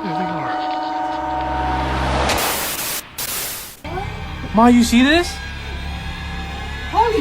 There they are. Ma, you see this? Holy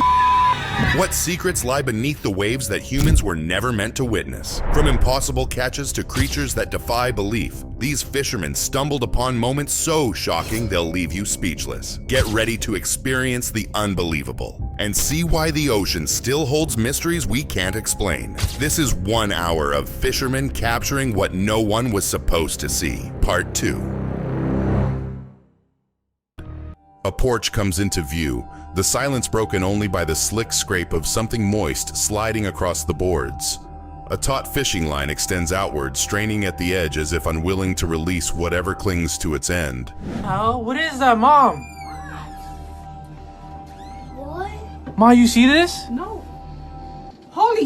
What secrets lie beneath the waves that humans were never meant to witness? From impossible catches to creatures that defy belief, these fishermen stumbled upon moments so shocking they'll leave you speechless. Get ready to experience the unbelievable and see why the ocean still holds mysteries we can't explain. This is 1 hour of fishermen capturing what no one was supposed to see. Part 2. A porch comes into view, the silence broken only by the slick scrape of something moist sliding across the boards. A taut fishing line extends outward, straining at the edge as if unwilling to release whatever clings to its end. Oh, what is that, Mom? What? Ma, you see this? No. Holy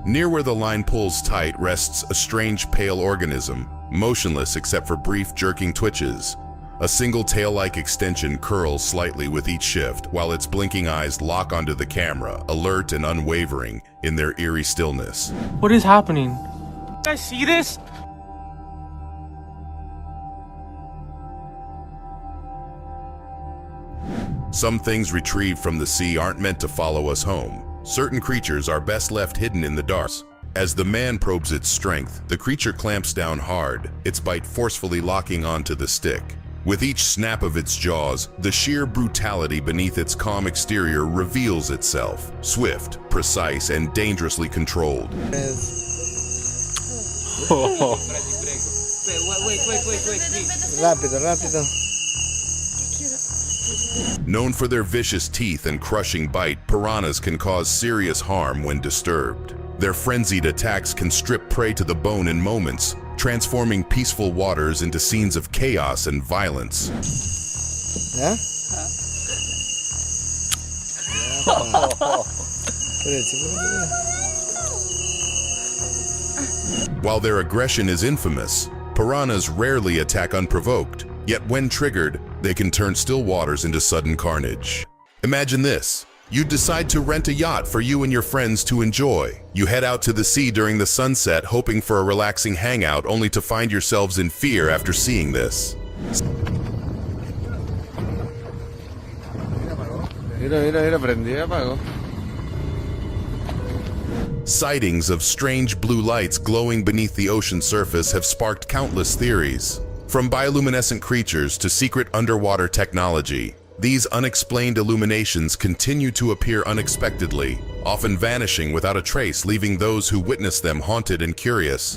Near where the line pulls tight rests a strange pale organism, motionless except for brief jerking twitches. A single tail-like extension curls slightly with each shift, while its blinking eyes lock onto the camera, alert and unwavering in their eerie stillness. What is happening? You guys see this? Some things retrieved from the sea aren't meant to follow us home. Certain creatures are best left hidden in the dark. As the man probes its strength, the creature clamps down hard, its bite forcefully locking onto the stick. With each snap of its jaws, the sheer brutality beneath its calm exterior reveals itself, swift, precise, and dangerously controlled. Wait. Rápido, rápido. Known for their vicious teeth and crushing bite, piranhas can cause serious harm when disturbed. Their frenzied attacks can strip prey to the bone in moments, transforming peaceful waters into scenes of chaos and violence. ¿Ya? While their aggression is infamous, piranhas rarely attack unprovoked, yet when triggered, they can turn still waters into sudden carnage. Imagine this. You decide to rent a yacht for you and your friends to enjoy. You head out to the sea during the sunset, hoping for a relaxing hangout, only to find yourselves in fear after seeing this. Mira, prendí y apagó. Sightings of strange blue lights glowing beneath the ocean surface have sparked countless theories. From bioluminescent creatures to secret underwater technology, these unexplained illuminations continue to appear unexpectedly, often vanishing without a trace, leaving those who witness them haunted and curious.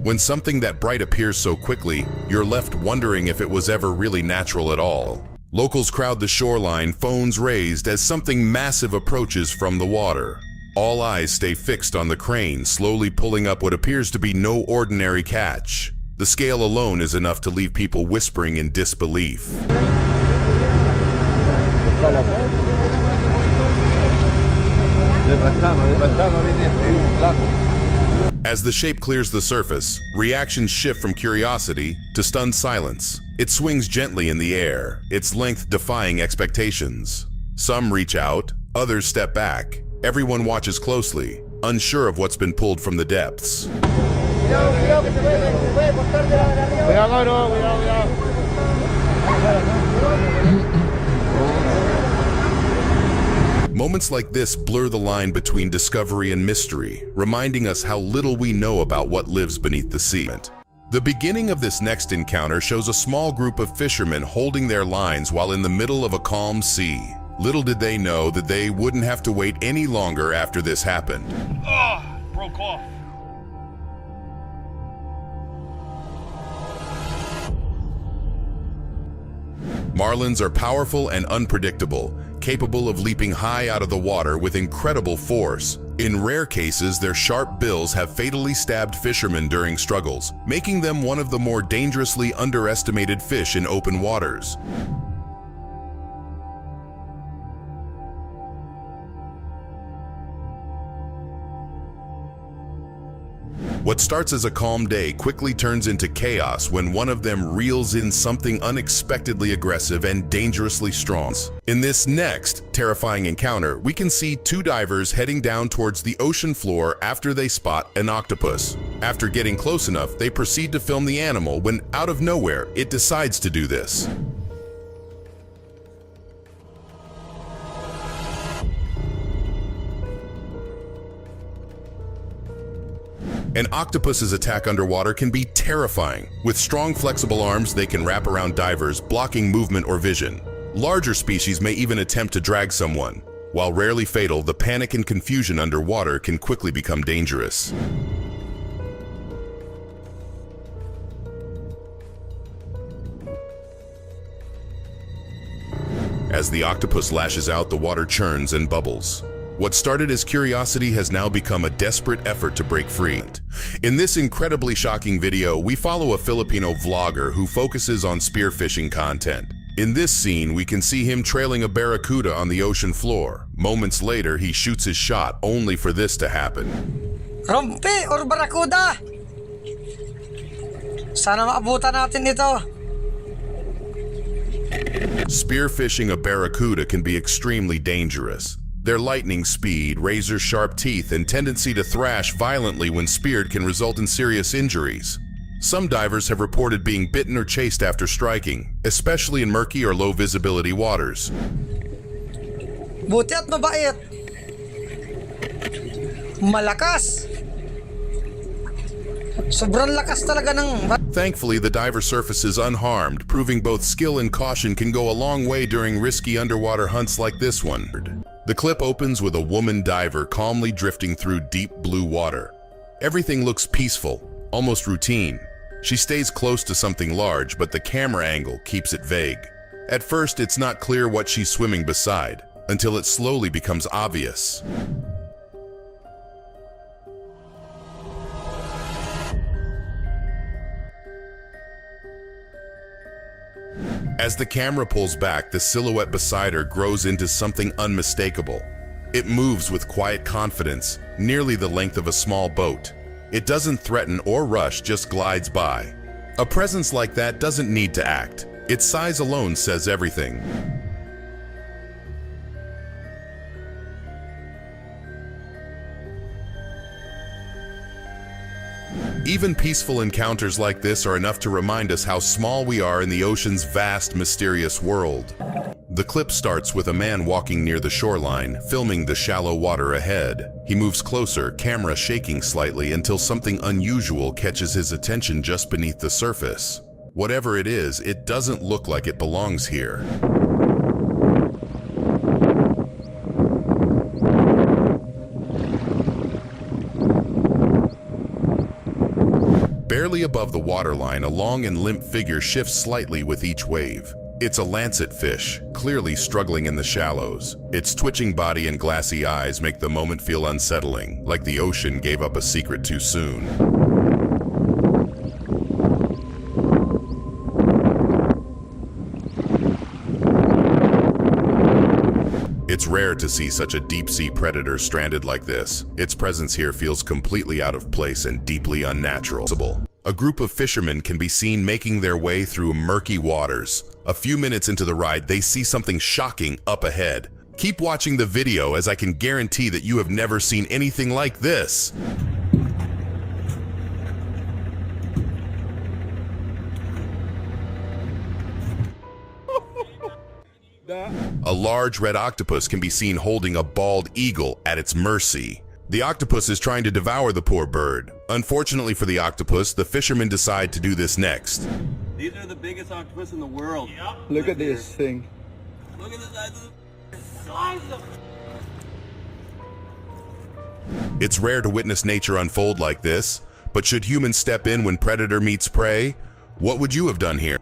When something that bright appears so quickly, you're left wondering if it was ever really natural at all. Locals crowd the shoreline, phones raised as something massive approaches from the water. All eyes stay fixed on the crane, slowly pulling up what appears to be no ordinary catch. The scale alone is enough to leave people whispering in disbelief. As the shape clears the surface, reactions shift from curiosity to stunned silence. It swings gently in the air, its length defying expectations. Some reach out, others step back. Everyone watches closely, unsure of what's been pulled from the depths. Moments like this blur the line between discovery and mystery, reminding us how little we know about what lives beneath the sea. The beginning of this next encounter shows a small group of fishermen holding their lines while in the middle of a calm sea. Little did they know that they wouldn't have to wait any longer after this happened. Broke off. Marlins are powerful and unpredictable, capable of leaping high out of the water with incredible force. In rare cases, their sharp bills have fatally stabbed fishermen during struggles, making them one of the more dangerously underestimated fish in open waters. What starts as a calm day quickly turns into chaos when one of them reels in something unexpectedly aggressive and dangerously strong. In this next terrifying encounter, we can see two divers heading down towards the ocean floor after they spot an octopus. After getting close enough, they proceed to film the animal when, out of nowhere, it decides to do this. An octopus's attack underwater can be terrifying. With strong, flexible arms, they can wrap around divers, blocking movement or vision. Larger species may even attempt to drag someone. While rarely fatal, the panic and confusion underwater can quickly become dangerous. As the octopus lashes out, the water churns and bubbles. What started as curiosity has now become a desperate effort to break free. In this incredibly shocking video, we follow a Filipino vlogger who focuses on spearfishing content. In this scene, we can see him trailing a barracuda on the ocean floor. Moments later, he shoots his shot, only for this to happen. Rompe or barracuda! Sana maabutan natin ito. Spearfishing a barracuda can be extremely dangerous. Their lightning speed, razor-sharp teeth, and tendency to thrash violently when speared can result in serious injuries. Some divers have reported being bitten or chased after striking, especially in murky or low-visibility waters. Buti at mabait. Malakas. Sobrang lakas talaga ng... Thankfully, the diver surfaces unharmed, proving both skill and caution can go a long way during risky underwater hunts like this one. The clip opens with a woman diver calmly drifting through deep blue water. Everything looks peaceful, almost routine. She stays close to something large, but the camera angle keeps it vague. At first, it's not clear what she's swimming beside, until it slowly becomes obvious. As the camera pulls back, the silhouette beside her grows into something unmistakable. It moves with quiet confidence, nearly the length of a small boat. It doesn't threaten or rush, just glides by. A presence like that doesn't need to act. Its size alone says everything. Even peaceful encounters like this are enough to remind us how small we are in the ocean's vast, mysterious world. The clip starts with a man walking near the shoreline, filming the shallow water ahead. He moves closer, camera shaking slightly until something unusual catches his attention just beneath the surface. Whatever it is, it doesn't look like it belongs here. Barely above the waterline, a long and limp figure shifts slightly with each wave. It's a lancet fish, clearly struggling in the shallows. Its twitching body and glassy eyes make the moment feel unsettling, like the ocean gave up a secret too soon. It's rare to see such a deep-sea predator stranded like this. Its presence here feels completely out of place and deeply unnatural. A group of fishermen can be seen making their way through murky waters. A few minutes into the ride, they see something shocking up ahead. Keep watching the video, as I can guarantee that you have never seen anything like this. A large red octopus can be seen holding a bald eagle at its mercy. The octopus is trying to devour the poor bird. Unfortunately for the octopus, the fishermen decide to do this next. These are the biggest octopus in the world. Yep. Look at this thing. Look at the size of It's rare to witness nature unfold like this, but should humans step in when predator meets prey? What would you have done here?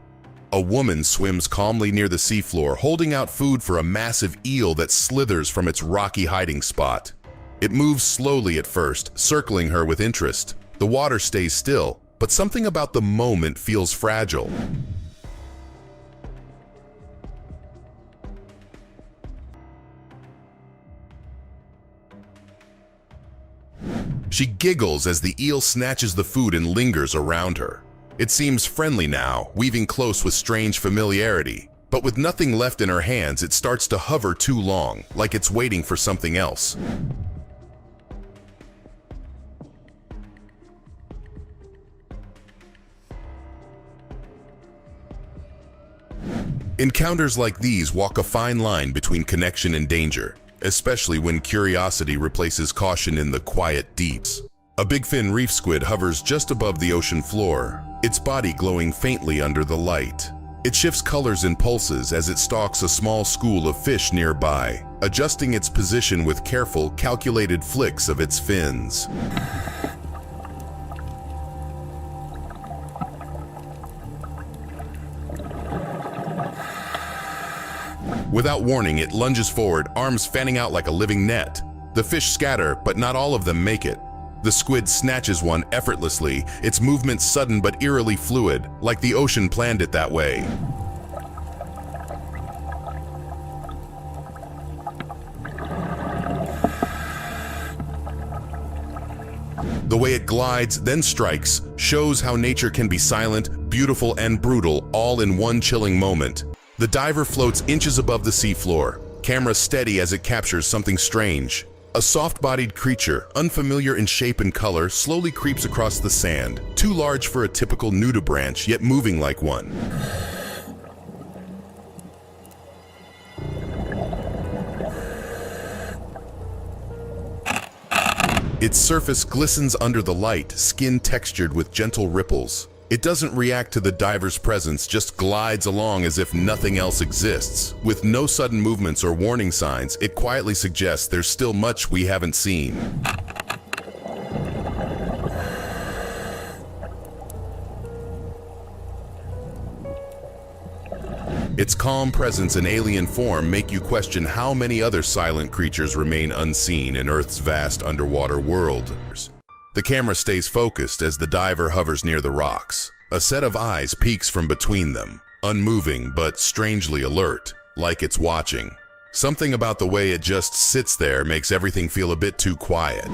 A woman swims calmly near the seafloor, holding out food for a massive eel that slithers from its rocky hiding spot. It moves slowly at first, circling her with interest. The water stays still, but something about the moment feels fragile. She giggles as the eel snatches the food and lingers around her. It seems friendly now, weaving close with strange familiarity. But with nothing left in her hands, it starts to hover too long, like it's waiting for something else. Encounters like these walk a fine line between connection and danger, especially when curiosity replaces caution in the quiet deeps. A bigfin reef squid hovers just above the ocean floor, its body glowing faintly under the light. It shifts colors and pulses as it stalks a small school of fish nearby, adjusting its position with careful, calculated flicks of its fins. Without warning, it lunges forward, arms fanning out like a living net. The fish scatter, but not all of them make it. The squid snatches one effortlessly, its movement sudden but eerily fluid, like the ocean planned it that way. The way it glides, then strikes, shows how nature can be silent, beautiful, and brutal, all in one chilling moment. The diver floats inches above the seafloor, camera steady as it captures something strange. A soft-bodied creature, unfamiliar in shape and color, slowly creeps across the sand, too large for a typical nudibranch, yet moving like one. Its surface glistens under the light, skin textured with gentle ripples. It doesn't react to the diver's presence, just glides along as if nothing else exists. With no sudden movements or warning signs, it quietly suggests there's still much we haven't seen. Its calm presence and alien form make you question how many other silent creatures remain unseen in Earth's vast underwater world. The camera stays focused as the diver hovers near the rocks. A set of eyes peeks from between them, unmoving but strangely alert, like it's watching. Something about the way it just sits there makes everything feel a bit too quiet.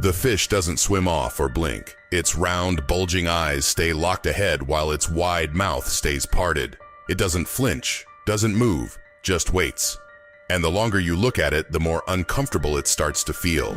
The fish doesn't swim off or blink. Its round, bulging eyes stay locked ahead while its wide mouth stays parted. It doesn't flinch, doesn't move, just waits. And the longer you look at it, the more uncomfortable it starts to feel.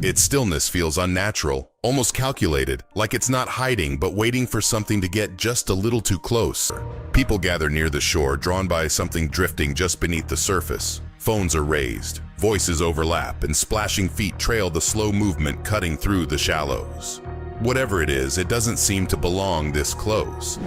Its stillness feels unnatural, almost calculated, like it's not hiding but waiting for something to get just a little too close. People gather near the shore, drawn by something drifting just beneath the surface. Phones are raised, voices overlap, and splashing feet trail the slow movement cutting through the shallows. Whatever it is, it doesn't seem to belong this close.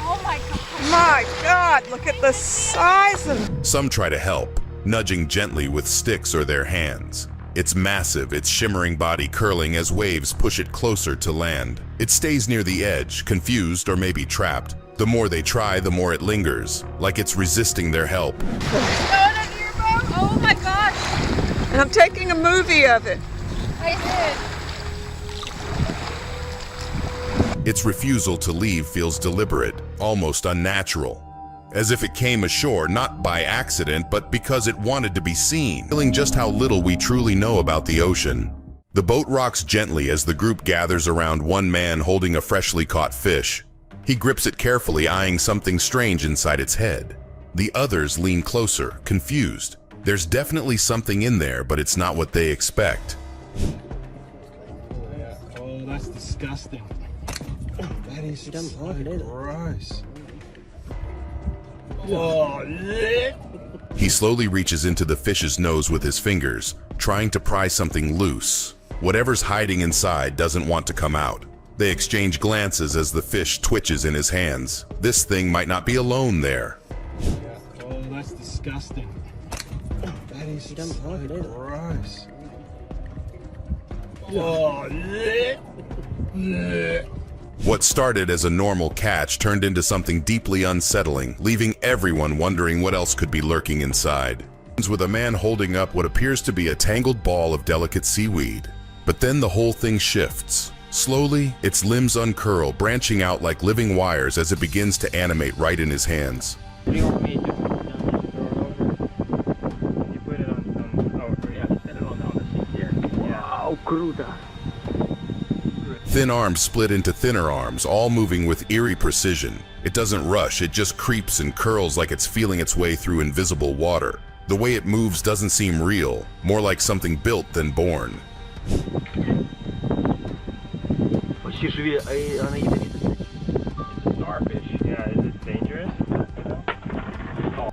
Oh my God. My God, look at the size of... Some try to help, nudging gently with sticks or their hands. It's massive, its shimmering body curling as waves push it closer to land. It stays near the edge, confused or maybe trapped. The more they try, the more it lingers, like it's resisting their help. Oh my God. And I'm taking a movie of it. Its refusal to leave feels deliberate, almost unnatural. As if it came ashore not by accident, but because it wanted to be seen, feeling just how little we truly know about the ocean. The boat rocks gently as the group gathers around one man holding a freshly caught fish. He grips it carefully, eyeing something strange inside its head. The others lean closer, confused. There's definitely something in there, but it's not what they expect. Oh, that's disgusting. That is so gross. Oh, yeah. He slowly reaches into the fish's nose with his fingers, trying to pry something loose. Whatever's hiding inside doesn't want to come out. They exchange glances as the fish twitches in his hands. This thing might not be alone there. Oh, that's disgusting. That is so gross. Oh, yeah. What started as a normal catch turned into something deeply unsettling, leaving everyone wondering what else could be lurking inside. With a man holding up what appears to be a tangled ball of delicate seaweed. But then the whole thing shifts. Slowly, its limbs uncurl, branching out like living wires as it begins to animate right in his hands. What do you want me to do? You put it on over, yeah, set it on the seat here. Wow, cruda. Thin arms split into thinner arms, all moving with eerie precision. It doesn't rush, it just creeps and curls like it's feeling its way through invisible water. The way it moves doesn't seem real, more like something built than born. It's a starfish. Yeah, is it dangerous?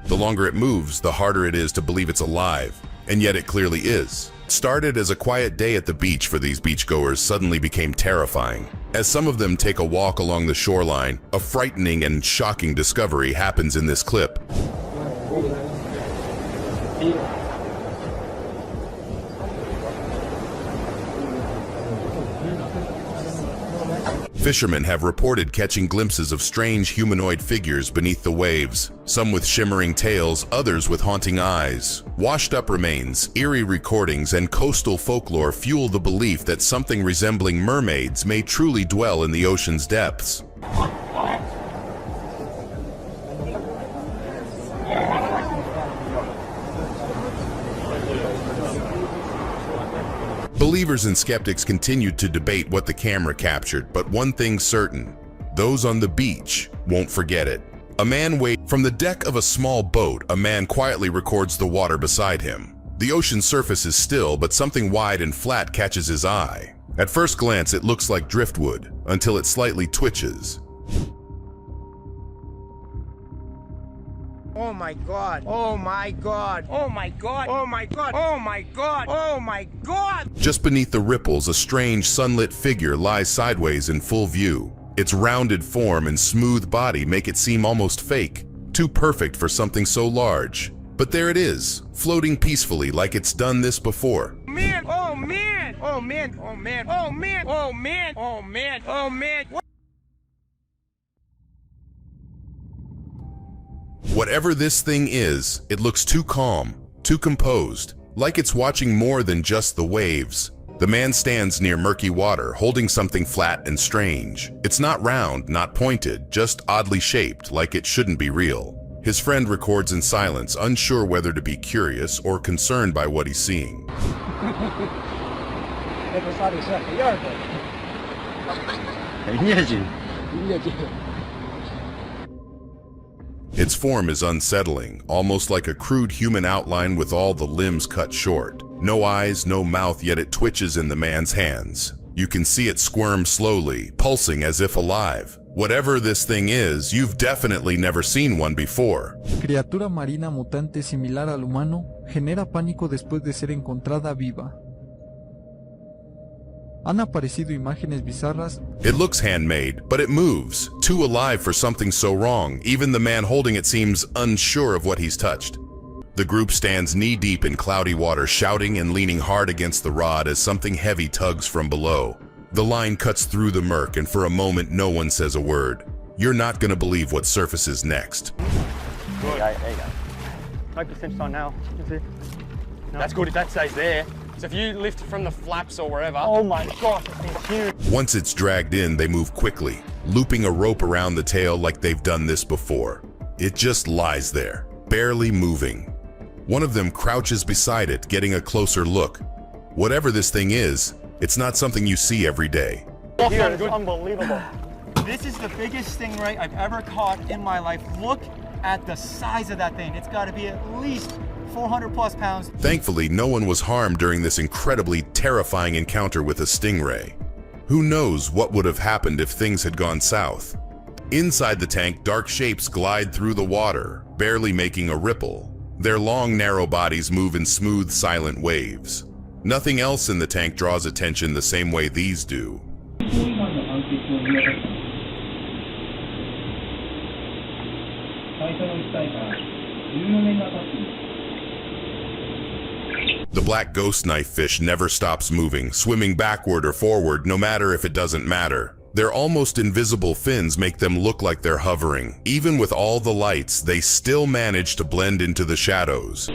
The longer it moves, the harder it is to believe it's alive, and yet it clearly is. Started as a quiet day at the beach for these beachgoers suddenly became terrifying. As some of them take a walk along the shoreline, a frightening and shocking discovery happens in this clip. Fishermen have reported catching glimpses of strange humanoid figures beneath the waves, some with shimmering tails, others with haunting eyes. Washed-up remains, eerie recordings, and coastal folklore fuel the belief that something resembling mermaids may truly dwell in the ocean's depths. Believers and skeptics continued to debate what the camera captured, but one thing's certain: those on the beach won't forget it. A man waves from the deck of a small boat. A man quietly records the water beside him. The ocean surface is still, but something wide and flat catches his eye. At first glance, it looks like driftwood, until it slightly twitches. Oh my God, oh my God, oh my God, oh my God, oh my God, oh my God! Just beneath the ripples, a strange sunlit figure lies sideways in full view. Its rounded form and smooth body make it seem almost fake, too perfect for something so large. But there it is, floating peacefully like it's done this before. Man, oh man, oh man, oh man, oh man, oh man, oh man, oh man. Whatever this thing is, it looks too calm, too composed, like it's watching more than just the waves. The man stands near murky water, holding something flat and strange. It's not round, not pointed, just oddly shaped, like it shouldn't be real. His friend records in silence, unsure whether to be curious or concerned by what he's seeing. Its form is unsettling, almost like a crude human outline with all the limbs cut short. No eyes, no mouth, yet it twitches in the man's hands. You can see it squirm slowly, pulsing as if alive. Whatever this thing is, you've definitely never seen one before. Criatura marina mutante similar al humano, genera pánico después de ser encontrada viva. Han aparecido imágenes bizarras. It looks handmade, but it moves, too alive for something so wrong. Even the man holding it seems unsure of what he's touched. The group stands knee-deep in cloudy water, shouting and leaning hard against the rod as something heavy tugs from below. The line cuts through the murk, and for a moment no one says a word. You're not gonna believe what surfaces next. Good. There you go. Focus cinch on now. No. That's good if that stays there. So if you lift from the flaps or wherever... Oh my gosh, this thing's huge. Once it's dragged in, they move quickly, looping a rope around the tail like they've done this before. It just lies there, barely moving. One of them crouches beside it, getting a closer look. Whatever this thing is, it's not something you see every day. Here, it's unbelievable. This is the biggest stingray I've ever caught in my life. Look at the size of that thing. It's got to be at least 400 plus pounds. Thankfully, no one was harmed during this incredibly terrifying encounter with a stingray. Who knows what would have happened if things had gone south? Inside the tank, dark shapes glide through the water, barely making a ripple. Their long, narrow bodies move in smooth, silent waves. Nothing else in the tank draws attention the same way these do. The black ghost knife fish never stops moving, swimming backward or forward, no matter if it doesn't matter. Their almost invisible fins make them look like they're hovering. Even with all the lights, they still manage to blend into the shadows.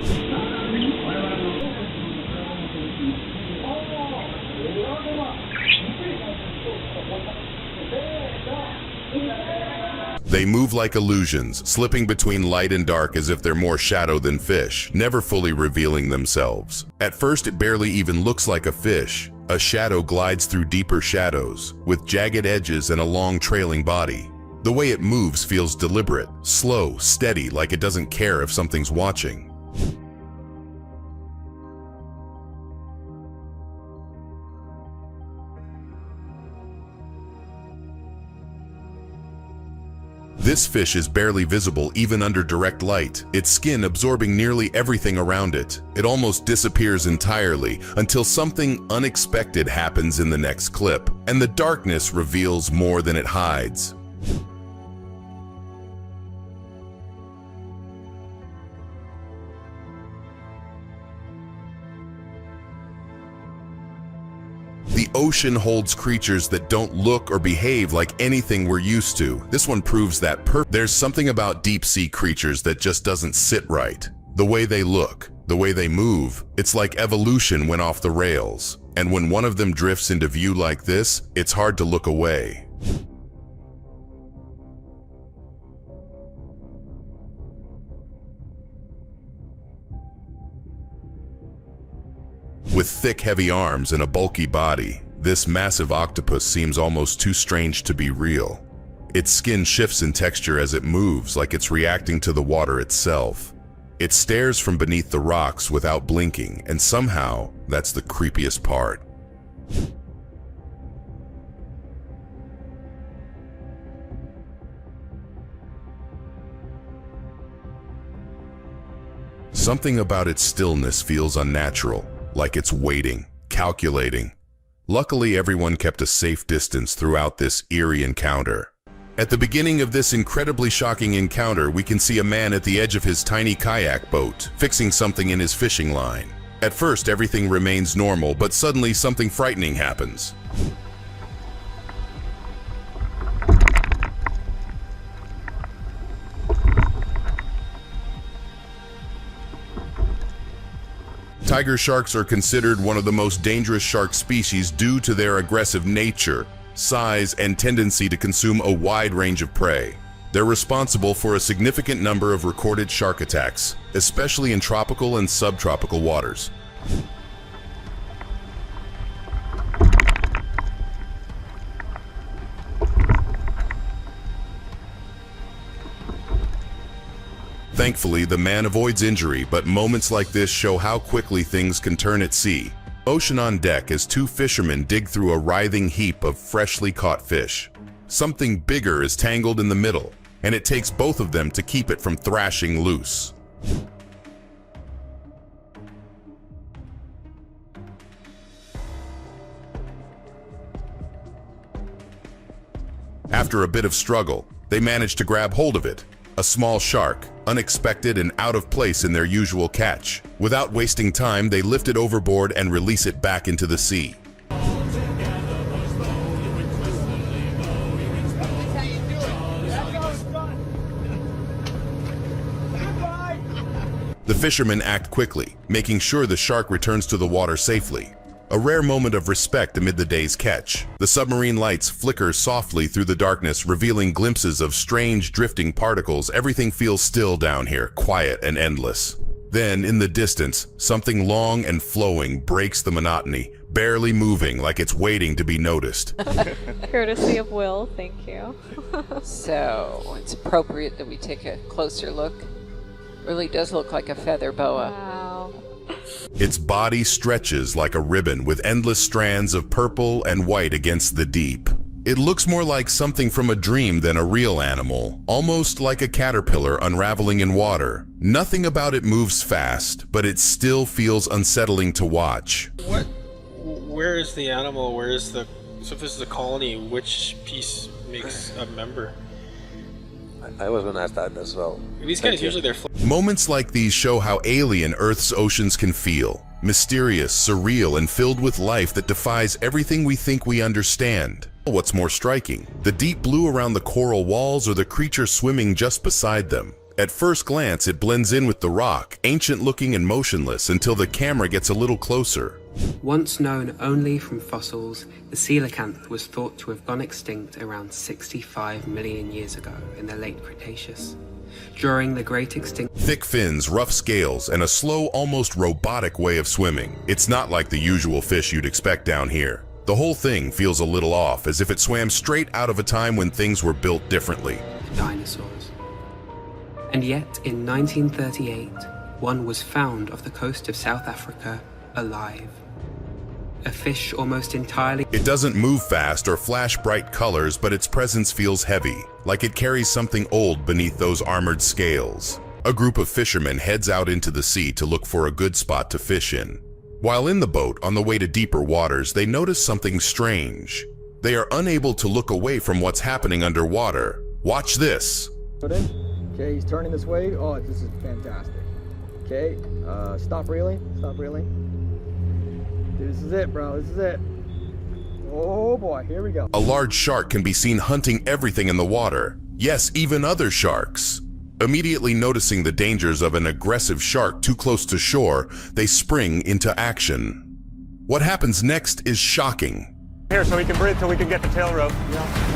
They move like illusions, slipping between light and dark as if they're more shadow than fish, never fully revealing themselves. At first, it barely even looks like a fish. A shadow glides through deeper shadows, with jagged edges and a long trailing body. The way it moves feels deliberate, slow, steady, like it doesn't care if something's watching. This fish is barely visible even under direct light, its skin absorbing nearly everything around it. It almost disappears entirely until something unexpected happens in the next clip, and the darkness reveals more than it hides. The ocean holds creatures that don't look or behave like anything we're used to. This one proves that there's something about deep-sea creatures that just doesn't sit right. The way they look, the way they move, it's like evolution went off the rails. And when one of them drifts into view like this, it's hard to look away. With thick, heavy arms and a bulky body, this massive octopus seems almost too strange to be real. Its skin shifts in texture as it moves, like it's reacting to the water itself. It stares from beneath the rocks without blinking, and somehow, that's the creepiest part. Something about its stillness feels unnatural. Like it's waiting, calculating. Luckily, everyone kept a safe distance throughout this eerie encounter. At the beginning of this incredibly shocking encounter, we can see a man at the edge of his tiny kayak boat, fixing something in his fishing line. At first, everything remains normal, but suddenly something frightening happens. Tiger sharks are considered one of the most dangerous shark species due to their aggressive nature, size, and tendency to consume a wide range of prey. They're responsible for a significant number of recorded shark attacks, especially in tropical and subtropical waters. Thankfully, the man avoids injury, but moments like this show how quickly things can turn at sea. Ocean on deck as two fishermen dig through a writhing heap of freshly caught fish. Something bigger is tangled in the middle, and it takes both of them to keep it from thrashing loose. After a bit of struggle, they manage to grab hold of it. A small shark, unexpected and out of place in their usual catch. Without wasting time, they lift it overboard and release it back into the sea. The fishermen act quickly, making sure the shark returns to the water safely. A rare moment of respect amid the day's catch. The submarine lights flicker softly through the darkness, revealing glimpses of strange drifting particles. Everything feels still down here, quiet and endless. Then, in the distance, something long and flowing breaks the monotony, barely moving like it's waiting to be noticed. Courtesy of Will, thank you. So, it's appropriate that we take a closer look. Really does look like a feather boa. Wow. Its body stretches like a ribbon with endless strands of purple and white against the deep. It looks more like something from a dream than a real animal, almost like a caterpillar unraveling in water. Nothing about it moves fast, but it still feels unsettling to watch. Where is the animal? Where is the... So if this is a colony, which piece makes a member? I was gonna ask that as well. These guys usually they're... Moments like these show how alien Earth's oceans can feel. Mysterious, surreal, and filled with life that defies everything we think we understand. What's more striking, the deep blue around the coral walls or the creature swimming just beside them. At first glance, it blends in with the rock, ancient-looking and motionless, until the camera gets a little closer. Once known only from fossils, the coelacanth was thought to have gone extinct around 65 million years ago in the late Cretaceous. During the Great Extinction... Thick fins, rough scales, and a slow, almost robotic way of swimming. It's not like the usual fish you'd expect down here. The whole thing feels a little off, as if it swam straight out of a time when things were built differently. Dinosaurs. And yet, in 1938, one was found off the coast of South Africa, alive. A fish almost entirely... It doesn't move fast or flash bright colors, but its presence feels heavy, like it carries something old beneath those armored scales. A group of fishermen heads out into the sea to look for a good spot to fish in. While in the boat, on the way to deeper waters, they notice something strange. They are unable to look away from what's happening underwater. Watch this. Okay, he's turning this way. Oh, this is fantastic. Okay, stop reeling, stop reeling. Dude, this is it, bro, this is it. Oh boy, here we go. A large shark can be seen hunting everything in the water. Yes, even other sharks. Immediately noticing the dangers of an aggressive shark too close to shore, they spring into action. What happens next is shocking. Here, so we can breathe till we can get the tail rope. Yeah.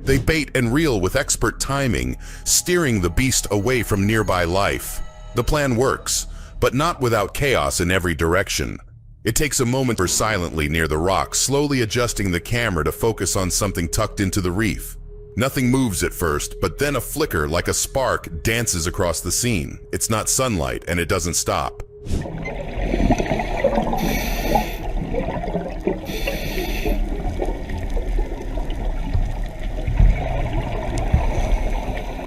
They bait and reel with expert timing, steering the beast away from nearby life. The plan works, but not without chaos in every direction. It takes a moment for silently near the rock, slowly adjusting the camera to focus on something tucked into the reef. Nothing moves at first, but then a flicker like a spark dances across the scene. It's not sunlight, and it doesn't stop.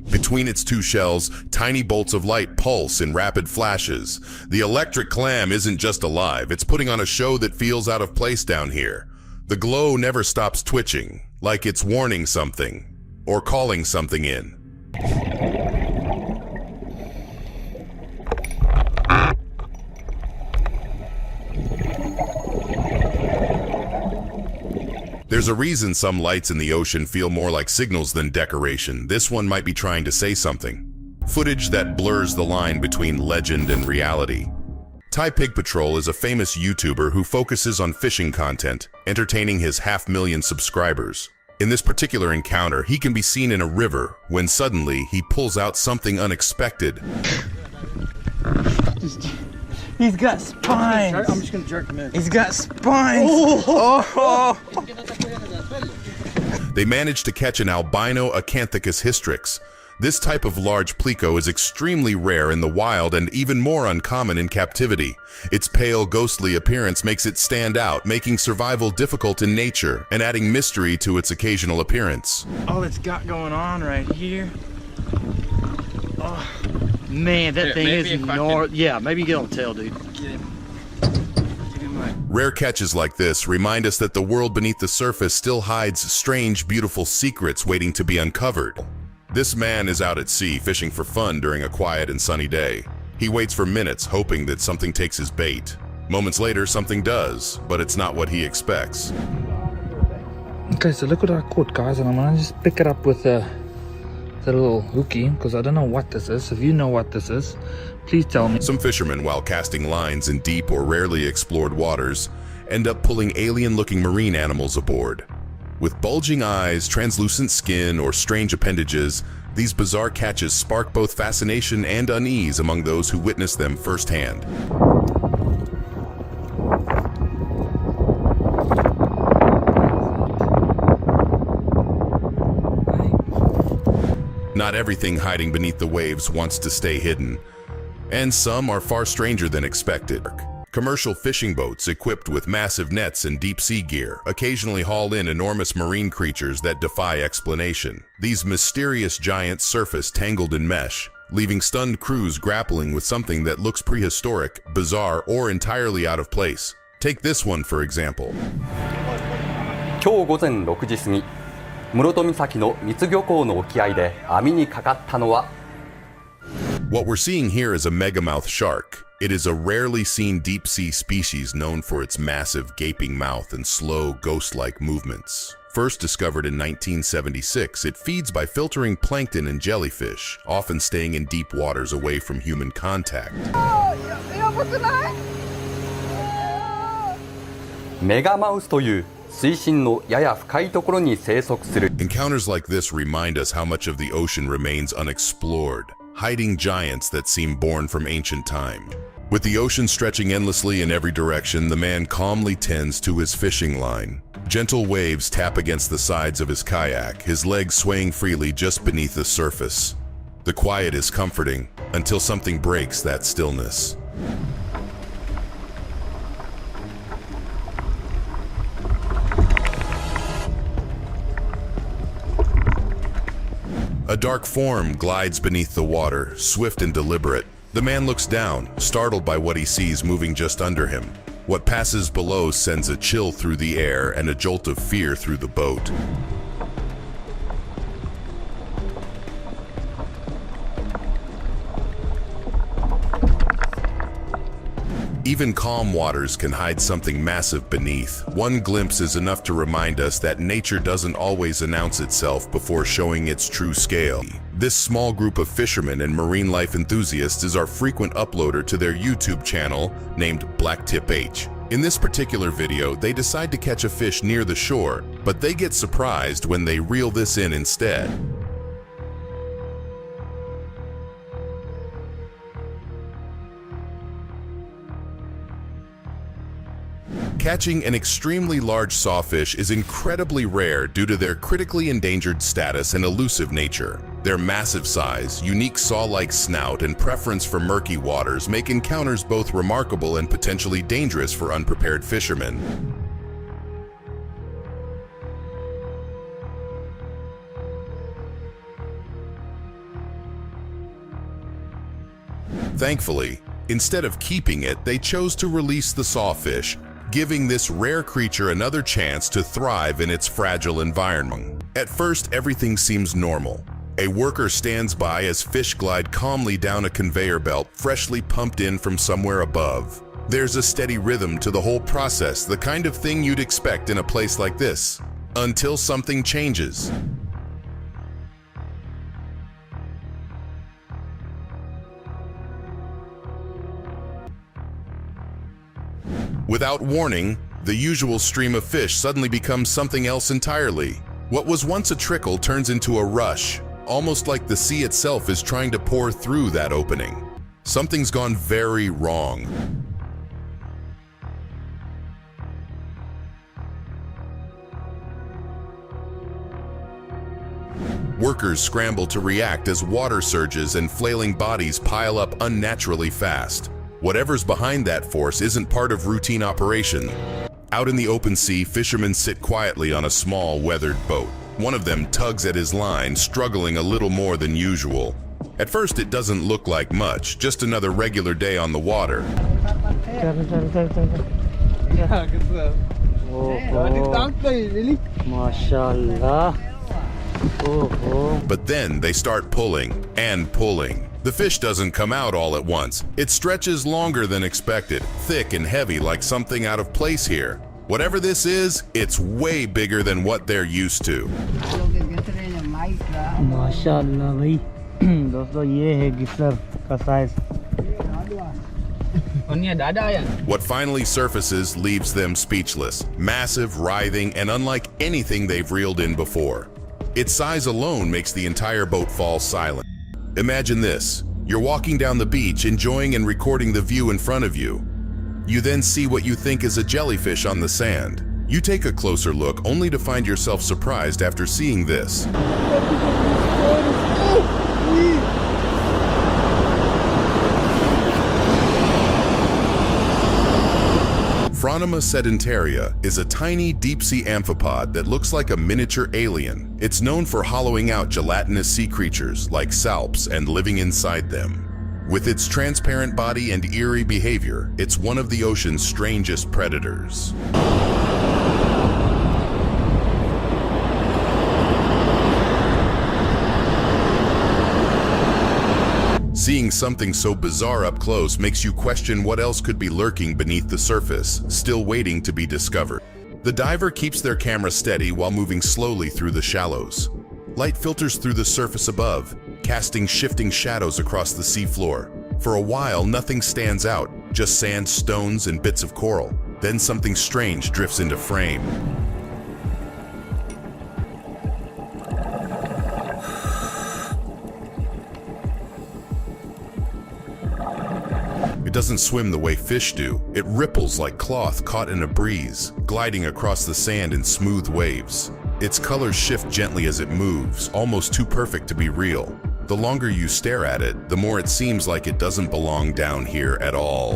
Between its two shells, tiny bolts of light pulse in rapid flashes. The electric clam isn't just alive, it's putting on a show that feels out of place down here. The glow never stops twitching, like it's warning something, or calling something in. There's a reason some lights in the ocean feel more like signals than decoration. This one might be trying to say something. Footage that blurs the line between legend and reality. Thai Pig Patrol is a famous YouTuber who focuses on fishing content, entertaining his 500,000 subscribers. In this particular encounter, he can be seen in a river when suddenly he pulls out something unexpected. He's got spines. I'm just gonna jerk him in. He's got spines. Oh. They managed to catch an albino Acanthicus hystrix. This type of large pleco is extremely rare in the wild and even more uncommon in captivity. Its pale, ghostly appearance makes it stand out, making survival difficult in nature and adding mystery to its occasional appearance. All it's got going on right here. Oh, man, that thing is gnarly. Yeah, maybe get on the tail, dude. Rare catches like this remind us that the world beneath the surface still hides strange, beautiful secrets waiting to be uncovered. This man is out at sea fishing for fun during a quiet and sunny day. He waits for minutes, hoping that something takes his bait. Moments later, something does, but it's not what he expects. Okay, so look what I caught, guys, and I'm gonna just pick it up with the little hooky, because I don't know what this is. If you know what this is, please tell me. Some fishermen, while casting lines in deep or rarely explored waters, end up pulling alien-looking marine animals aboard. With bulging eyes, translucent skin, or strange appendages, these bizarre catches spark both fascination and unease among those who witness them firsthand. Not everything hiding beneath the waves wants to stay hidden, and some are far stranger than expected. Commercial fishing boats equipped with massive nets and deep-sea gear occasionally haul in enormous marine creatures that defy explanation. These mysterious giants surface tangled in mesh, leaving stunned crews grappling with something that looks prehistoric, bizarre, or entirely out of place. Take this one, for example. 今日午前6時過ぎ、室戸岬の三津漁港の沖合で網にかかったのは What we're seeing here is a megamouth shark. It is a rarely seen deep-sea species known for its massive gaping mouth and slow, ghost-like movements. First discovered in 1976, it feeds by filtering plankton and jellyfish, often staying in deep waters away from human contact. メガマウスという水深のやや深いところに生息する Encounters like this remind us how much of the ocean remains unexplored, hiding giants that seem born from ancient time. With the ocean stretching endlessly in every direction, the man calmly tends to his fishing line. Gentle waves tap against the sides of his kayak, his legs swaying freely just beneath the surface. The quiet is comforting until something breaks that stillness. A dark form glides beneath the water, swift and deliberate. The man looks down, startled by what he sees moving just under him. What passes below sends a chill through the air and a jolt of fear through the boat. Even calm waters can hide something massive beneath. One glimpse is enough to remind us that nature doesn't always announce itself before showing its true scale. This small group of fishermen and marine life enthusiasts is our frequent uploader to their YouTube channel named Blacktip H. In this particular video, they decide to catch a fish near the shore, but they get surprised when they reel this in instead. Catching an extremely large sawfish is incredibly rare due to their critically endangered status and elusive nature. Their massive size, unique saw-like snout, and preference for murky waters make encounters both remarkable and potentially dangerous for unprepared fishermen. Thankfully, instead of keeping it, they chose to release the sawfish, giving this rare creature another chance to thrive in its fragile environment. At first, everything seems normal. A worker stands by as fish glide calmly down a conveyor belt freshly pumped in from somewhere above. There's a steady rhythm to the whole process, the kind of thing you'd expect in a place like this, until something changes. Without warning, the usual stream of fish suddenly becomes something else entirely. What was once a trickle turns into a rush, almost like the sea itself is trying to pour through that opening. Something's gone very wrong. Workers scramble to react as water surges and flailing bodies pile up unnaturally fast. Whatever's behind that force isn't part of routine operation. Out in the open sea, fishermen sit quietly on a small, weathered boat. One of them tugs at his line, struggling a little more than usual. At first, it doesn't look like much, just another regular day on the water. But then they start pulling and pulling. The fish doesn't come out all at once. It stretches longer than expected, thick and heavy like something out of place here. Whatever this is, it's way bigger than what they're used to. What finally surfaces leaves them speechless, massive, writhing, and unlike anything they've reeled in before. Its size alone makes the entire boat fall silent. Imagine this. You're walking down the beach, enjoying and recording the view in front of you. You then see what you think is a jellyfish on the sand. You take a closer look, only to find yourself surprised after seeing this. Phronima sedentaria is a tiny deep-sea amphipod that looks like a miniature alien. It's known for hollowing out gelatinous sea creatures like salps and living inside them. With its transparent body and eerie behavior, it's one of the ocean's strangest predators. Seeing something so bizarre up close makes you question what else could be lurking beneath the surface, still waiting to be discovered. The diver keeps their camera steady while moving slowly through the shallows. Light filters through the surface above, casting shifting shadows across the seafloor. For a while, nothing stands out, just sand, stones, and bits of coral. Then something strange drifts into frame. It doesn't swim the way fish do. It ripples like cloth caught in a breeze, gliding across the sand in smooth waves. Its colors shift gently as it moves, almost too perfect to be real. The longer you stare at it, the more it seems like it doesn't belong down here at all.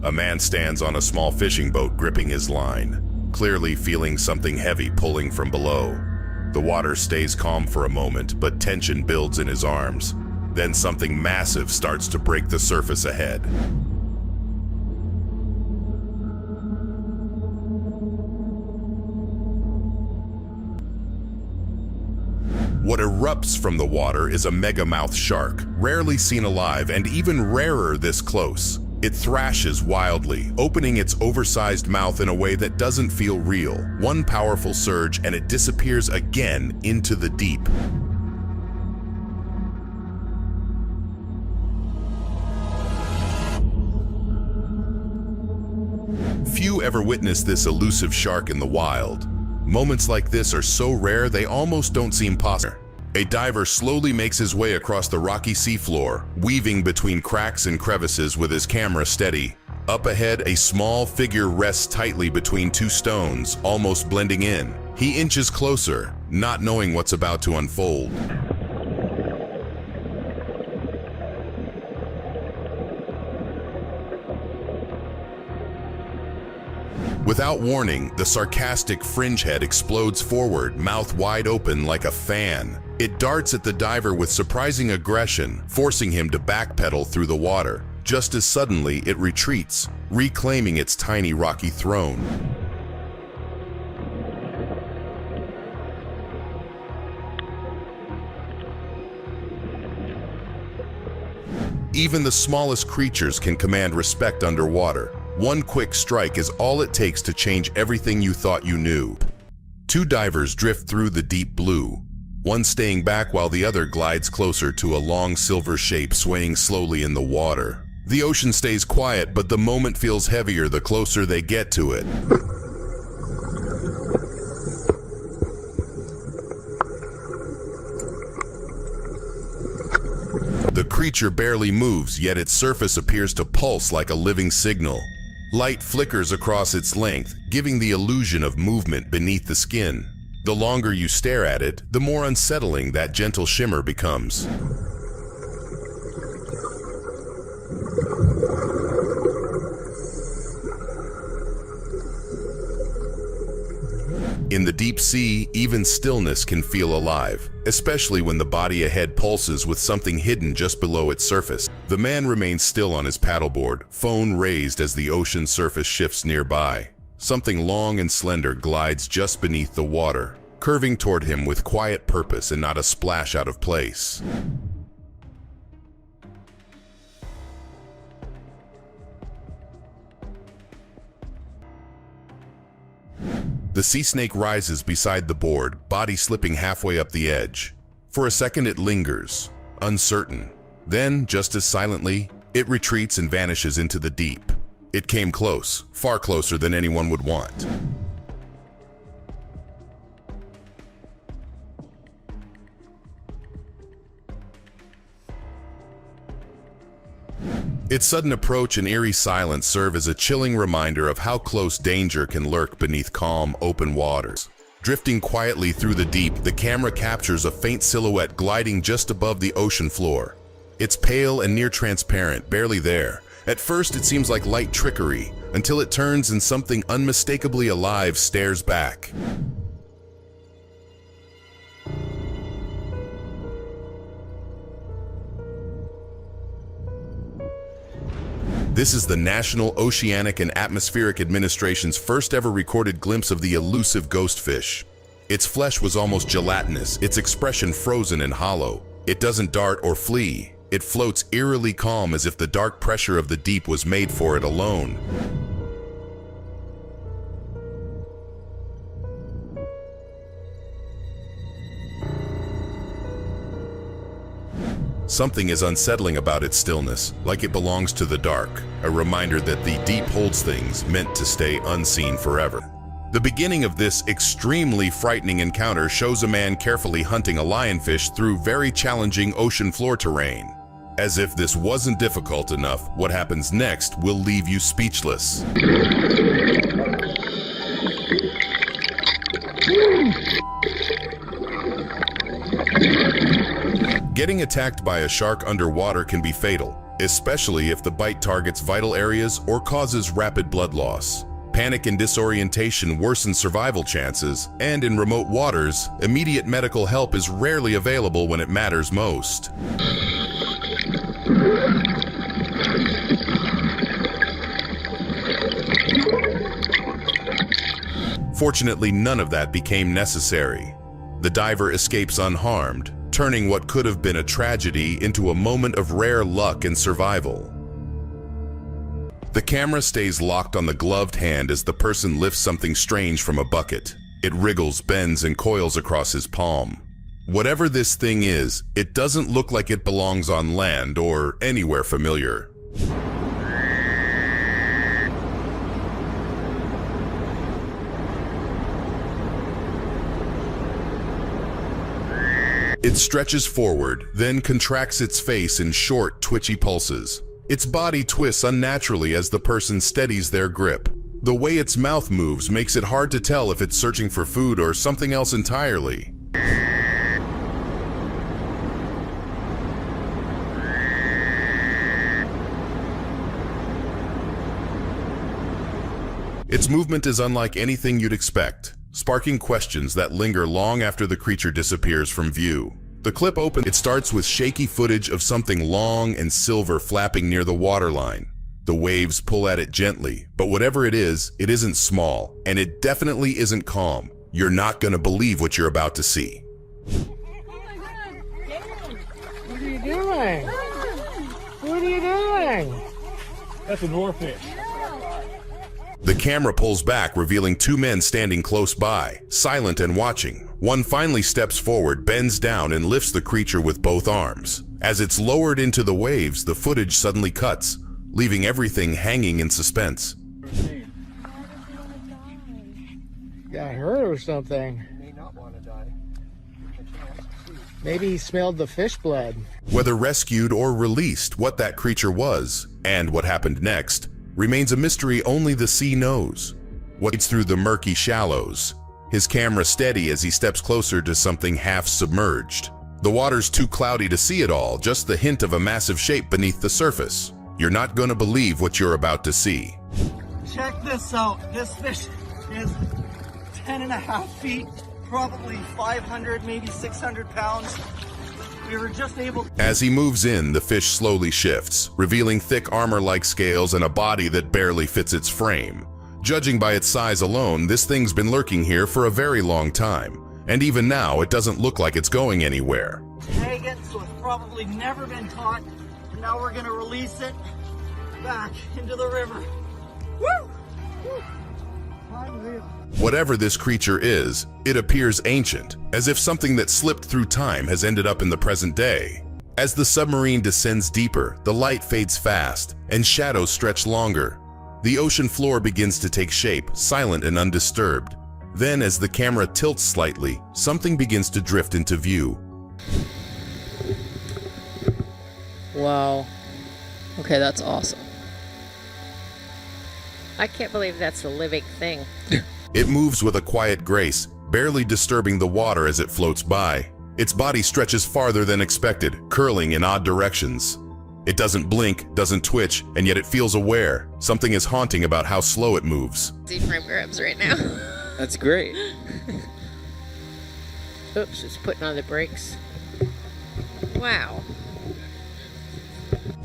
A man stands on a small fishing boat gripping his line, clearly feeling something heavy pulling from below. The water stays calm for a moment, but tension builds in his arms. Then something massive starts to break the surface ahead. What erupts from the water is a megamouth shark, rarely seen alive and even rarer this close. It thrashes wildly, opening its oversized mouth in a way that doesn't feel real. One powerful surge and it disappears again into the deep. Few ever witness this elusive shark in the wild. Moments like this are so rare they almost don't seem possible. A diver slowly makes his way across the rocky seafloor, weaving between cracks and crevices with his camera steady. Up ahead, a small figure rests tightly between two stones, almost blending in. He inches closer, not knowing what's about to unfold. Without warning, the sarcastic fringe head explodes forward, mouth wide open like a fan. It darts at the diver with surprising aggression, forcing him to backpedal through the water. Just as suddenly, it retreats, reclaiming its tiny rocky throne. Even the smallest creatures can command respect underwater. One quick strike is all it takes to change everything you thought you knew. Two divers drift through the deep blue, one staying back while the other glides closer to a long silver shape swaying slowly in the water. The ocean stays quiet, but the moment feels heavier the closer they get to it. The creature barely moves, yet its surface appears to pulse like a living signal. Light flickers across its length, giving the illusion of movement beneath the skin. The longer you stare at it, the more unsettling that gentle shimmer becomes. In the deep sea, even stillness can feel alive, especially when the body ahead pulses with something hidden just below its surface. The man remains still on his paddleboard, phone raised as the ocean surface shifts nearby. Something long and slender glides just beneath the water, curving toward him with quiet purpose and not a splash out of place. The sea snake rises beside the board, body slipping halfway up the edge. For a second it lingers, uncertain. Then, just as silently, it retreats and vanishes into the deep. It came close, far closer than anyone would want. Its sudden approach and eerie silence serve as a chilling reminder of how close danger can lurk beneath calm, open waters. Drifting quietly through the deep, the camera captures a faint silhouette gliding just above the ocean floor. It's pale and near transparent, barely there. At first, it seems like light trickery, until it turns and something unmistakably alive stares back. This is the National Oceanic and Atmospheric Administration's first ever recorded glimpse of the elusive ghostfish. Its flesh was almost gelatinous, its expression frozen and hollow. It doesn't dart or flee. It floats eerily calm as if the dark pressure of the deep was made for it alone. Something is unsettling about its stillness, like it belongs to the dark, a reminder that the deep holds things meant to stay unseen forever. The beginning of this extremely frightening encounter shows a man carefully hunting a lionfish through very challenging ocean floor terrain. As if this wasn't difficult enough, what happens next will leave you speechless. Getting attacked by a shark underwater can be fatal, especially if the bite targets vital areas or causes rapid blood loss. Panic and disorientation worsen survival chances, and in remote waters, immediate medical help is rarely available when it matters most. Fortunately, none of that became necessary. The diver escapes unharmed, turning what could have been a tragedy into a moment of rare luck and survival. The camera stays locked on the gloved hand as the person lifts something strange from a bucket. It wriggles, bends, and coils across his palm. Whatever this thing is, it doesn't look like it belongs on land or anywhere familiar. It stretches forward, then contracts its face in short, twitchy pulses. Its body twists unnaturally as the person steadies their grip. The way its mouth moves makes it hard to tell if it's searching for food or something else entirely. Its movement is unlike anything you'd expect, sparking questions that linger long after the creature disappears from view. The clip opens. It starts with shaky footage of something long and silver flapping near the waterline. The waves pull at it gently, but whatever it isn't small, and it definitely isn't calm. You're not gonna believe what you're about to see. What are you doing? What are you doing? That's an oarfish. The camera pulls back, revealing two men standing close by, silent and watching. One finally steps forward, bends down, and lifts the creature with both arms. As it's lowered into the waves, the footage suddenly cuts, leaving everything hanging in suspense. Got hurt or something. May not want to die. Maybe he smelled the fish blood. Whether rescued or released, what that creature was, and what happened next, remains a mystery only the sea knows. What's through the murky shallows, his camera steady as he steps closer to something half-submerged. The water's too cloudy to see it all, just the hint of a massive shape beneath the surface. You're not gonna believe what you're about to see. Check this out. This fish is 10.5 feet, probably 500, maybe 600 pounds. We were just able to... As he moves in, the fish slowly shifts, revealing thick armor-like scales and a body that barely fits its frame. Judging by its size alone, this thing's been lurking here for a very long time, and even now it doesn't look like it's going anywhere. Tag it, so it's probably never been caught. And now we're gonna release it back into the river. Woo! Woo! Unreal. Whatever this creature is, it appears ancient, as if something that slipped through time has ended up in the present day. As the submarine descends deeper, the light fades fast, and shadows stretch longer. The ocean floor begins to take shape, silent and undisturbed. Then, as the camera tilts slightly, something begins to drift into view. Wow. Okay, that's awesome. I can't believe that's a living thing. It moves with a quiet grace, barely disturbing the water as it floats by. Its body stretches farther than expected, curling in odd directions. It doesn't blink, doesn't twitch, and yet it feels aware. Something is haunting about how slow it moves. Z-frame grabs right now. That's great. Oops, it's putting on the brakes. Wow.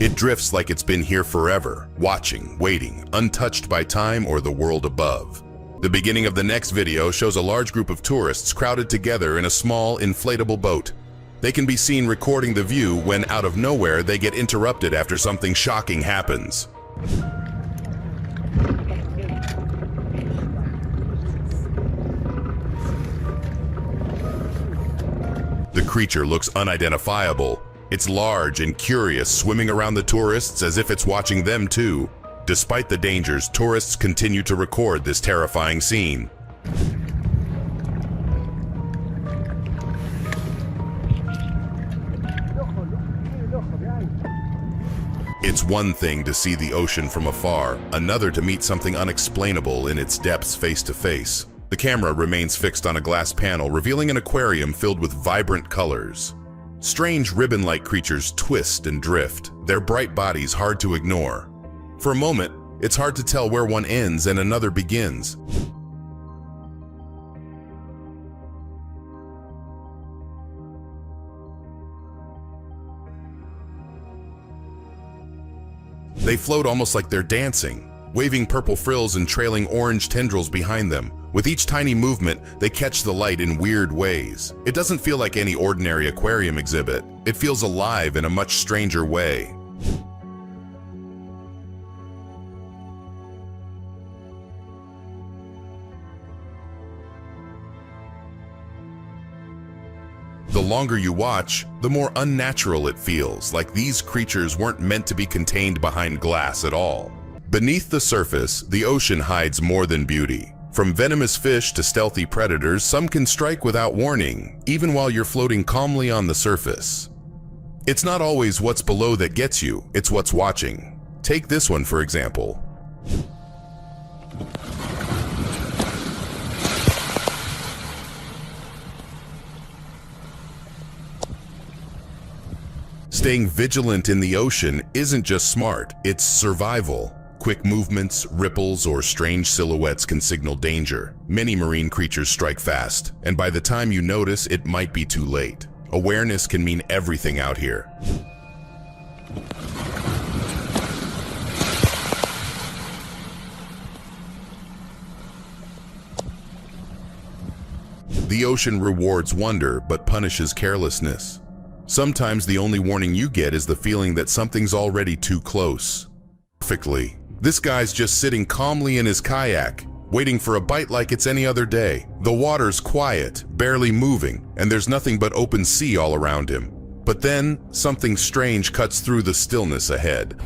It drifts like it's been here forever, watching, waiting, untouched by time or the world above. The beginning of the next video shows a large group of tourists crowded together in a small, inflatable boat. They can be seen recording the view when, out of nowhere, they get interrupted after something shocking happens. The creature looks unidentifiable. It's large and curious, swimming around the tourists as if it's watching them too. Despite the dangers, tourists continue to record this terrifying scene. It's one thing to see the ocean from afar, another to meet something unexplainable in its depths face to face. The camera remains fixed on a glass panel, revealing an aquarium filled with vibrant colors. Strange ribbon-like creatures twist and drift, their bright bodies hard to ignore. For a moment, it's hard to tell where one ends and another begins. They float almost like they're dancing, waving purple frills and trailing orange tendrils behind them. With each tiny movement, they catch the light in weird ways. It doesn't feel like any ordinary aquarium exhibit. It feels alive in a much stranger way. The longer you watch, the more unnatural it feels, like these creatures weren't meant to be contained behind glass at all. Beneath the surface, the ocean hides more than beauty. From venomous fish to stealthy predators, some can strike without warning, even while you're floating calmly on the surface. It's not always what's below that gets you, it's what's watching. Take this one, for example. Staying vigilant in the ocean isn't just smart, it's survival. Quick movements, ripples, or strange silhouettes can signal danger. Many marine creatures strike fast, and by the time you notice, it might be too late. Awareness can mean everything out here. The ocean rewards wonder, but punishes carelessness. Sometimes the only warning you get is the feeling that something's already too close. Perfectly. This guy's just sitting calmly in his kayak, waiting for a bite like it's any other day. The water's quiet, barely moving, and there's nothing but open sea all around him. But then, something strange cuts through the stillness ahead.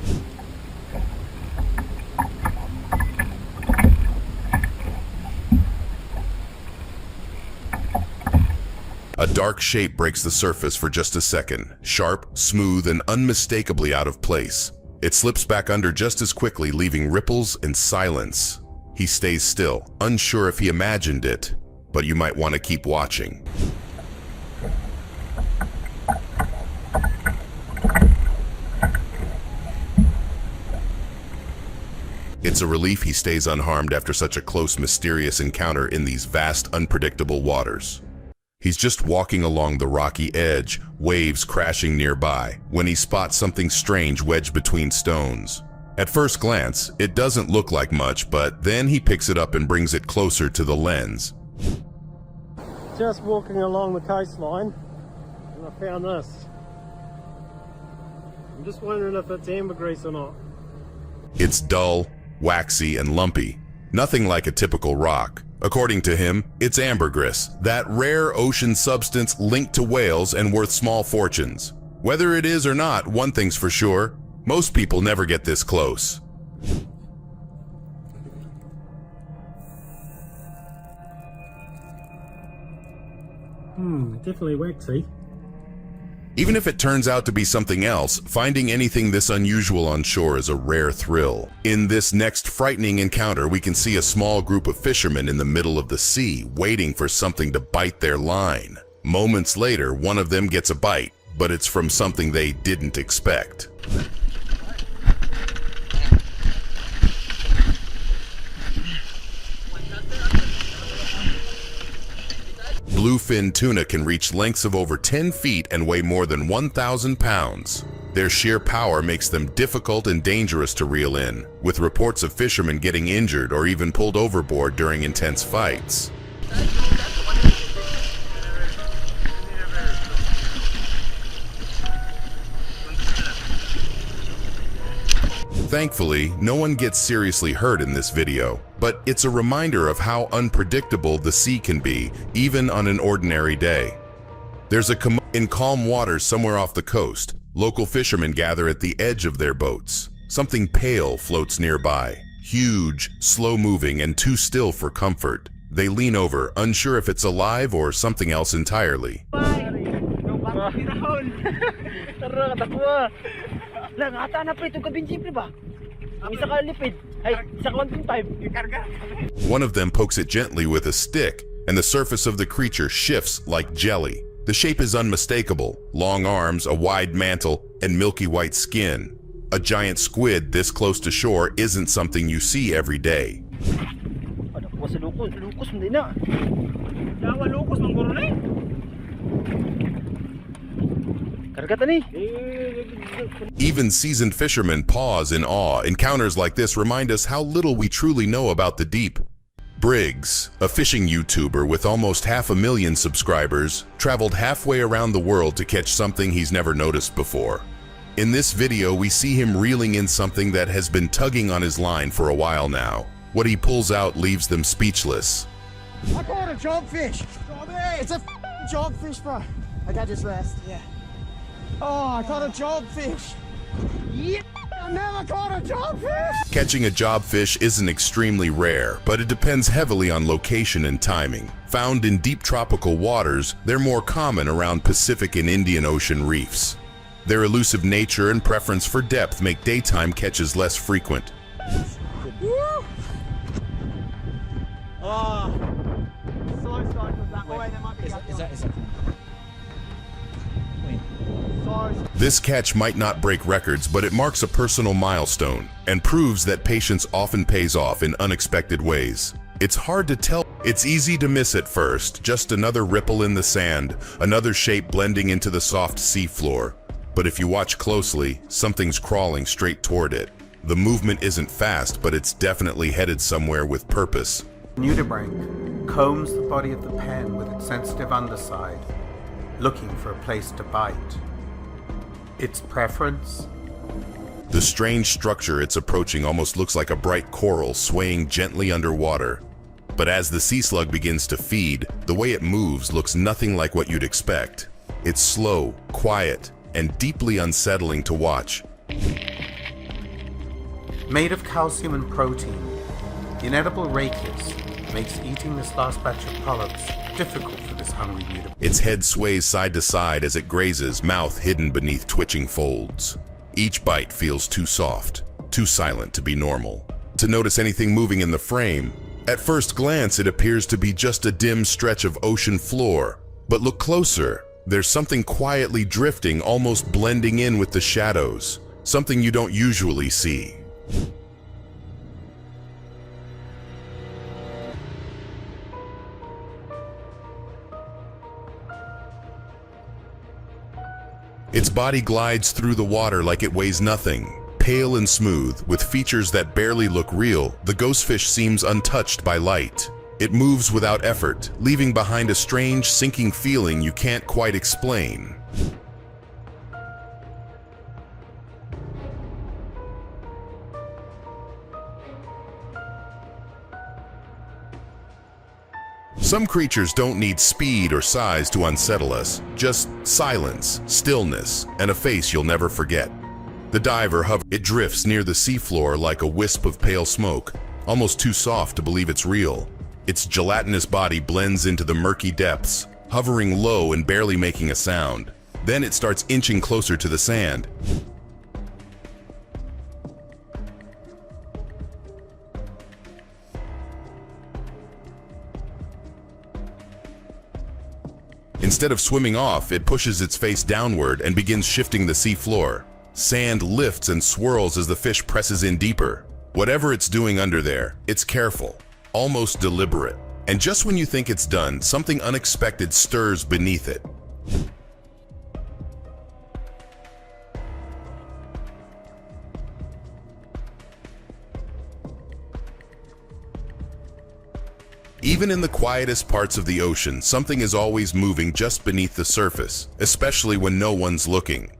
A dark shape breaks the surface for just a second, sharp, smooth, and unmistakably out of place. It slips back under just as quickly, leaving ripples and silence. He stays still, unsure if he imagined it, but you might want to keep watching. It's a relief he stays unharmed after such a close, mysterious encounter in these vast, unpredictable waters. He's just walking along the rocky edge, waves crashing nearby, when he spots something strange wedged between stones. At first glance, it doesn't look like much, but then he picks it up and brings it closer to the lens. Just walking along the coastline, and I found this. I'm just wondering if it's ambergris or not. It's dull, waxy, and lumpy. Nothing like a typical rock. According to him, it's ambergris, that rare ocean substance linked to whales and worth small fortunes. Whether it is or not, one thing's for sure, most people never get this close. Definitely waxy. Even if it turns out to be something else, finding anything this unusual on shore is a rare thrill. In this next frightening encounter, we can see a small group of fishermen in the middle of the sea, waiting for something to bite their line. Moments later, one of them gets a bite, but it's from something they didn't expect. Bluefin tuna can reach lengths of over 10 feet and weigh more than 1,000 pounds. Their sheer power makes them difficult and dangerous to reel in, with reports of fishermen getting injured or even pulled overboard during intense fights. Thankfully, no one gets seriously hurt in this video, but it's a reminder of how unpredictable the sea can be, even on an ordinary day. There's in calm waters somewhere off the coast, local fishermen gather at the edge of their boats. Something pale floats nearby, huge, slow-moving, and too still for comfort. They lean over, unsure if it's alive or something else entirely. One of them pokes it gently with a stick, and the surface of the creature shifts like jelly. The shape is unmistakable: long arms, a wide mantle, and milky white skin. A giant squid this close to shore isn't something you see every day. Even seasoned fishermen pause in awe. Encounters like this remind us how little we truly know about the deep. Briggs, a fishing YouTuber with almost 500,000 subscribers, traveled halfway around the world to catch something he's never noticed before. In this video, we see him reeling in something that has been tugging on his line for a while now. What he pulls out leaves them speechless. I caught a jobfish. It's a jobfish, bro. I got this rest. Yeah. Oh, I caught a jobfish. Yeah, I never caught a jobfish. Catching a jobfish isn't extremely rare, but it depends heavily on location and timing. Found in deep tropical waters, they're more common around Pacific and Indian Ocean reefs. Their elusive nature and preference for depth make daytime catches less frequent. Oh, so sorry for that way. Is that This catch might not break records, but it marks a personal milestone and proves that patience often pays off in unexpected ways. It's hard to tell. It's easy to miss at first, just another ripple in the sand, another shape blending into the soft seafloor. But if you watch closely, something's crawling straight toward it. The movement isn't fast, but it's definitely headed somewhere with purpose. Nudibranch combs the body of the pen with its sensitive underside, looking for a place to bite. Its preference? The strange structure it's approaching almost looks like a bright coral swaying gently underwater. But as the sea slug begins to feed, the way it moves looks nothing like what you'd expect. It's slow, quiet, and deeply unsettling to watch. Made of calcium and protein, the inedible rachis makes eating this last batch of polyps difficult for this hungry nudibranch. Its head sways side to side as it grazes, mouth hidden beneath twitching folds. Each bite feels too soft, too silent to be normal. To notice anything moving in the frame, at first glance it appears to be just a dim stretch of ocean floor. But look closer, there's something quietly drifting, almost blending in with the shadows. Something you don't usually see. Its body glides through the water like it weighs nothing. Pale and smooth, with features that barely look real, the ghostfish seems untouched by light. It moves without effort, leaving behind a strange, sinking feeling you can't quite explain. Some creatures don't need speed or size to unsettle us, just silence, stillness, and a face you'll never forget. The diver it drifts near the seafloor like a wisp of pale smoke, almost too soft to believe it's real. Its gelatinous body blends into the murky depths, hovering low and barely making a sound. Then it starts inching closer to the sand. Instead of swimming off, it pushes its face downward and begins shifting the seafloor. Sand lifts and swirls as the fish presses in deeper. Whatever it's doing under there, it's careful, almost deliberate. And just when you think it's done, something unexpected stirs beneath it. Even in the quietest parts of the ocean, something is always moving just beneath the surface, especially when no one's looking.